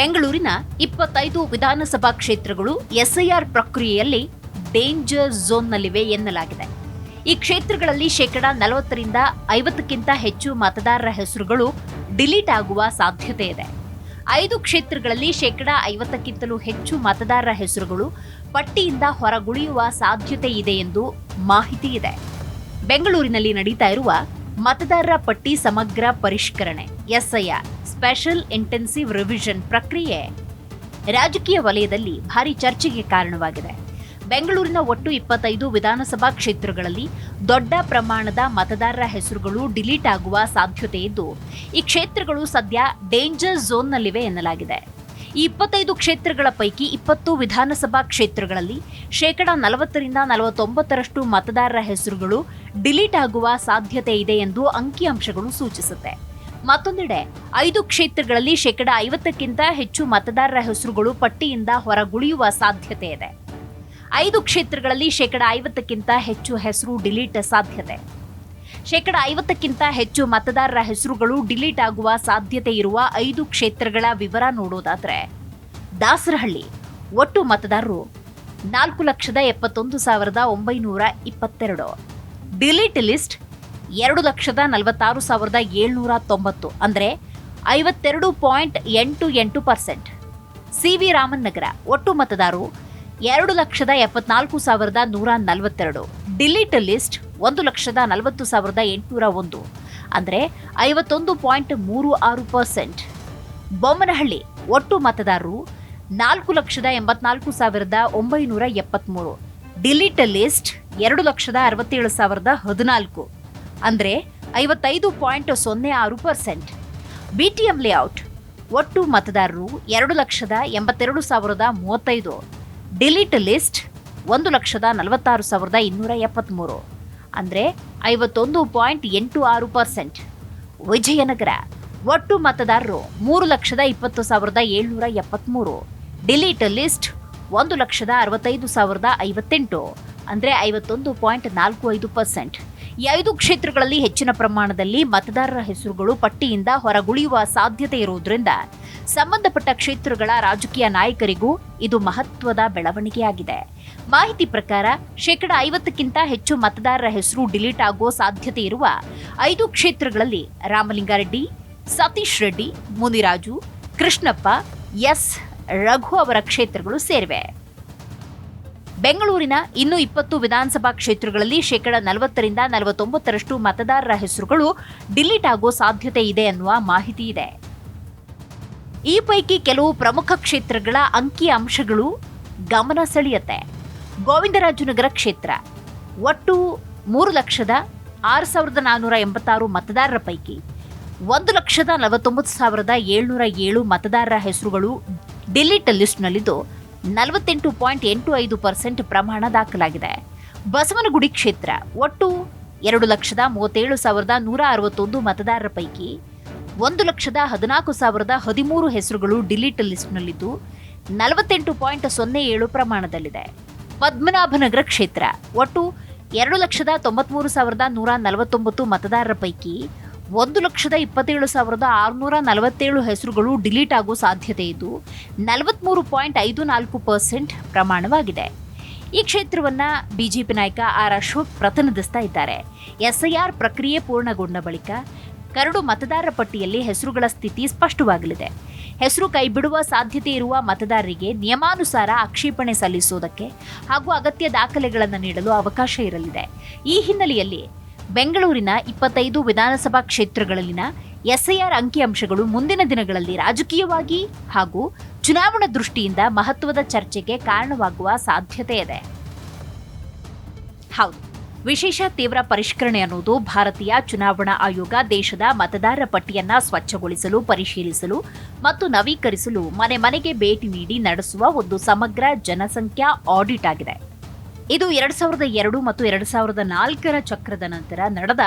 ಬೆಂಗಳೂರಿನ 25 ವಿಧಾನಸಭಾ ಕ್ಷೇತ್ರಗಳು ಎಸ್ಐಆರ್ ಪ್ರಕ್ರಿಯೆಯಲ್ಲಿ ಡೇಂಜರ್ ಝೋನ್ನಲ್ಲಿವೆ ಎನ್ನಲಾಗಿದೆ. ಈ ಕ್ಷೇತ್ರಗಳಲ್ಲಿ 40% 50ಕ್ಕಿಂತ ಹೆಚ್ಚು ಮತದಾರರ ಹೆಸರುಗಳು ಡಿಲೀಟ್ ಆಗುವ ಸಾಧ್ಯತೆ ಇದೆ. 5 ಕ್ಷೇತ್ರಗಳಲ್ಲಿ 50ಕ್ಕಿಂತಲೂ ಹೆಚ್ಚು ಮತದಾರರ ಹೆಸರುಗಳು ಪಟ್ಟಿಯಿಂದ ಹೊರಗುಳಿಯುವ ಸಾಧ್ಯತೆ ಇದೆ ಎಂದು ಮಾಹಿತಿ ಇದೆ. ಬೆಂಗಳೂರಿನಲ್ಲಿ ನಡೀತಾ ಇರುವ ಮತದಾರರ ಪಟ್ಟಿ ಸಮಗ್ರ ಪರಿಷ್ಕರಣೆ ಎಸ್ಐಆರ್ ಸ್ಪೆಷಲ್ ಇಂಟೆನ್ಸಿವ್ ರಿವಿಷನ್ ಪ್ರಕ್ರಿಯೆ ರಾಜಕೀಯ ವಲಯದಲ್ಲಿ ಭಾರಿ ಚರ್ಚೆಗೆ ಕಾರಣವಾಗಿದೆ. ಬೆಂಗಳೂರಿನ ಒಟ್ಟು 25 ವಿಧಾನಸಭಾ ಕ್ಷೇತ್ರಗಳಲ್ಲಿ ದೊಡ್ಡ ಪ್ರಮಾಣದ ಮತದಾರರ ಹೆಸರುಗಳು ಡಿಲೀಟ್ ಆಗುವ ಸಾಧ್ಯತೆ ಇದ್ದು, ಈ ಕ್ಷೇತ್ರಗಳು ಸದ್ಯ ಡೇಂಜರ್ ಝೋನ್ನಲ್ಲಿವೆ ಎನ್ನಲಾಗಿದೆ. ಈ 25 ಕ್ಷೇತ್ರಗಳ ಪೈಕಿ 20 ವಿಧಾನಸಭಾ ಕ್ಷೇತ್ರಗಳಲ್ಲಿ 40% 49% ಮತದಾರರ ಹೆಸರುಗಳು ಡಿಲೀಟ್ ಆಗುವ ಸಾಧ್ಯತೆ ಇದೆ ಎಂದು ಅಂಕಿಅಂಶಗಳು ಸೂಚಿಸುತ್ತೆ. ಮತ್ತೊಂದೆಡೆ 5 ಕ್ಷೇತ್ರಗಳಲ್ಲಿ 50ಕ್ಕಿಂತ ಹೆಚ್ಚು ಮತದಾರರ ಹೆಸರುಗಳು ಪಟ್ಟಿಯಿಂದ ಹೊರಗುಳಿಯುವ ಸಾಧ್ಯತೆ ಇದೆ. 5 ಕ್ಷೇತ್ರಗಳಲ್ಲಿ 50ಕ್ಕಿಂತ ಹೆಚ್ಚು ಹೆಸರು ಡಿಲೀಟ್ ಸಾಧ್ಯತೆ. 50ಕ್ಕಿಂತ ಹೆಚ್ಚು ಮತದಾರರ ಹೆಸರುಗಳು ಡಿಲೀಟ್ ಆಗುವ ಸಾಧ್ಯತೆ ಇರುವ 5 ಕ್ಷೇತ್ರಗಳ ವಿವರ ನೋಡೋದಾದ್ರೆ, ದಾಸರಹಳ್ಳಿ ಒಟ್ಟು ಮತದಾರರು 4,71,922. ಡಿಲೀಟ್ ಲಿಸ್ಟ್ 2,46,790 ಅಂದರೆ 52.88%. ಸಿ.ವಿ. ರಾಮನ್ ನಗರ ಒಟ್ಟು ಮತದಾರರು 2,74,142. ಡಿಲೀಟ್ ಲಿಸ್ಟ್ 1,40,801 ಅಂದರೆ 51.36%. ಬೊಮ್ಮನಹಳ್ಳಿ ಒಟ್ಟು ಮತದಾರರು 4,84,973. ಡಿಲೀಟ್ ಲಿಸ್ಟ್ 2,67,014 ಅಂದರೆ 55.06%. ಬಿಟಿಎಂ ಲೇಔಟ್ ಒಟ್ಟು ಮತದಾರರು 2,82,035. ಡಿಲೀಟ್ ಲಿಸ್ಟ್ 1,46,273 ಅಂದರೆ 51.86%. ವಿಜಯನಗರ ಒಟ್ಟು ಮತದಾರರು 3,20,773. ಡಿಲೀಟ್ ಲಿಸ್ಟ್ 1,65,058 ಅಂದರೆ 51.45%. ಈ 5 ಕ್ಷೇತ್ರಗಳಲ್ಲಿ ಹೆಚ್ಚಿನ ಪ್ರಮಾಣದಲ್ಲಿ ಮತದಾರರ ಹೆಸರುಗಳು ಪಟ್ಟಿಯಿಂದ ಹೊರಗುಳಿಯುವ ಸಾಧ್ಯತೆ ಇರುವುದರಿಂದ ಸಂಬಂಧಪಟ್ಟ ಕ್ಷೇತ್ರಗಳ ರಾಜಕೀಯ ನಾಯಕರಿಗೂ ಇದು ಮಹತ್ವದ ಬೆಳವಣಿಗೆಯಾಗಿದೆ. ಮಾಹಿತಿ ಪ್ರಕಾರ 50ಕ್ಕಿಂತ ಹೆಚ್ಚು ಮತದಾರರ ಹೆಸರು ಡಿಲೀಟ್ ಆಗುವ ಸಾಧ್ಯತೆ ಇರುವ 5 ಕ್ಷೇತ್ರಗಳಲ್ಲಿ ರಾಮಲಿಂಗಾರೆಡ್ಡಿ, ಸತೀಶ್ ರೆಡ್ಡಿ, ಮುನಿರಾಜು, ಕೃಷ್ಣಪ್ಪ, ಎಸ್ ರಘು ಅವರ ಕ್ಷೇತ್ರಗಳು ಸೇರಿವೆ. ಬೆಂಗಳೂರಿನ ಇನ್ನು 20 ವಿಧಾನಸಭಾ ಕ್ಷೇತ್ರಗಳಲ್ಲಿ 40% 49% ಮತದಾರರ ಹೆಸರುಗಳು ಡಿಲೀಟ್ ಆಗುವ ಸಾಧ್ಯತೆ ಇದೆ ಎನ್ನುವ ಮಾಹಿತಿ ಇದೆ. ಈ ಪೈಕಿ ಕೆಲವು ಪ್ರಮುಖ ಕ್ಷೇತ್ರಗಳ ಅಂಕಿ ಅಂಶಗಳು ಗಮನ ಸೆಳೆಯುತ್ತೆ. ಗೋವಿಂದರಾಜನಗರ ಕ್ಷೇತ್ರ ಒಟ್ಟು 3,06,486 ಮತದಾರರ ಪೈಕಿ 1,49,707 ಮತದಾರರ ಹೆಸರುಗಳು ಡಿಲೀಟ್ ಲಿಸ್ಟ್ನಲ್ಲಿದ್ದು 48.85% ಪ್ರಮಾಣ ದಾಖಲಾಗಿದೆ. ಬಸವನಗುಡಿ ಕ್ಷೇತ್ರ ಒಟ್ಟು 2,37,161 ಮತದಾರರ ಪೈಕಿ 1,14,013 ಹೆಸರುಗಳು ಡಿಲೀಟ್ ಲಿಸ್ಟ್ನಲ್ಲಿದ್ದು 48.07 ಪ್ರಮಾಣದಲ್ಲಿದೆ. ಪದ್ಮನಾಭನಗರ ಕ್ಷೇತ್ರ ಒಟ್ಟು 2,93,149 ಮತದಾರರ ಪೈಕಿ 1,27,647 ಹೆಸರುಗಳು ಡಿಲೀಟ್ ಆಗುವ ಸಾಧ್ಯತೆ ಇದ್ದು 43.54% ಪ್ರಮಾಣವಾಗಿದೆ. ಈ ಕ್ಷೇತ್ರವನ್ನ ಬಿಜೆಪಿ ನಾಯಕ ಆರ್ ಅಶೋಕ್ ಪ್ರತಿನಿಧಿಸ್ತಾ ಇದ್ದಾರೆ. ಎಸ್ಐಆರ್ ಪ್ರಕ್ರಿಯೆ ಪೂರ್ಣಗೊಂಡ ಬಳಿಕ ಕರಡು ಮತದಾರರ ಪಟ್ಟಿಯಲ್ಲಿ ಹೆಸರುಗಳ ಸ್ಥಿತಿ ಸ್ಪಷ್ಟವಾಗಲಿದೆ. ಹೆಸರು ಕೈಬಿಡುವ ಸಾಧ್ಯತೆ ಇರುವ ಮತದಾರರಿಗೆ ನಿಯಮಾನುಸಾರ ಆಕ್ಷೇಪಣೆ ಸಲ್ಲಿಸುವುದಕ್ಕೆ ಹಾಗೂ ಅಗತ್ಯ ದಾಖಲೆಗಳನ್ನು ನೀಡಲು ಅವಕಾಶ ಇರಲಿದೆ. ಈ ಹಿನ್ನೆಲೆಯಲ್ಲಿ ಬೆಂಗಳೂರಿನ 25 ವಿಧಾನಸಭಾ ಕ್ಷೇತ್ರಗಳಲ್ಲಿನ ಎಸ್ಐಆರ್ ಅಂಕಿಅಂಶಗಳು ಮುಂದಿನ ದಿನಗಳಲ್ಲಿ ರಾಜಕೀಯವಾಗಿ ಹಾಗೂ ಚುನಾವಣಾ ದೃಷ್ಟಿಯಿಂದ ಮಹತ್ವದ ಚರ್ಚೆಗೆ ಕಾರಣವಾಗುವ ಸಾಧ್ಯತೆ ಇದೆ. ಹೌದು, ವಿಶೇಷ ತೀವ್ರ ಪರಿಷ್ಕರಣೆ ಅನ್ನೋದು ಭಾರತೀಯ ಚುನಾವಣಾ ಆಯೋಗ ದೇಶದ ಮತದಾರರ ಪಟ್ಟಿಯನ್ನ ಸ್ವಚ್ಛಗೊಳಿಸಲು, ಪರಿಶೀಲಿಸಲು ಮತ್ತು ನವೀಕರಿಸಲು ಮನೆ ಮನೆಗೆ ಭೇಟಿ ನೀಡಿ ನಡೆಸುವ ಒಂದು ಸಮಗ್ರ ಜನಸಂಖ್ಯಾ ಆಡಿಟ್ ಆಗಿದೆ. ಇದು 2002 ಮತ್ತು 2004ರ ಚಕ್ರದ ನಂತರ ನಡೆದ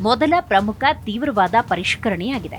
ಮೊದಲ ಪ್ರಮುಖ ತೀವ್ರವಾದ ಪರಿಷ್ಕರಣೆಯಾಗಿದೆ.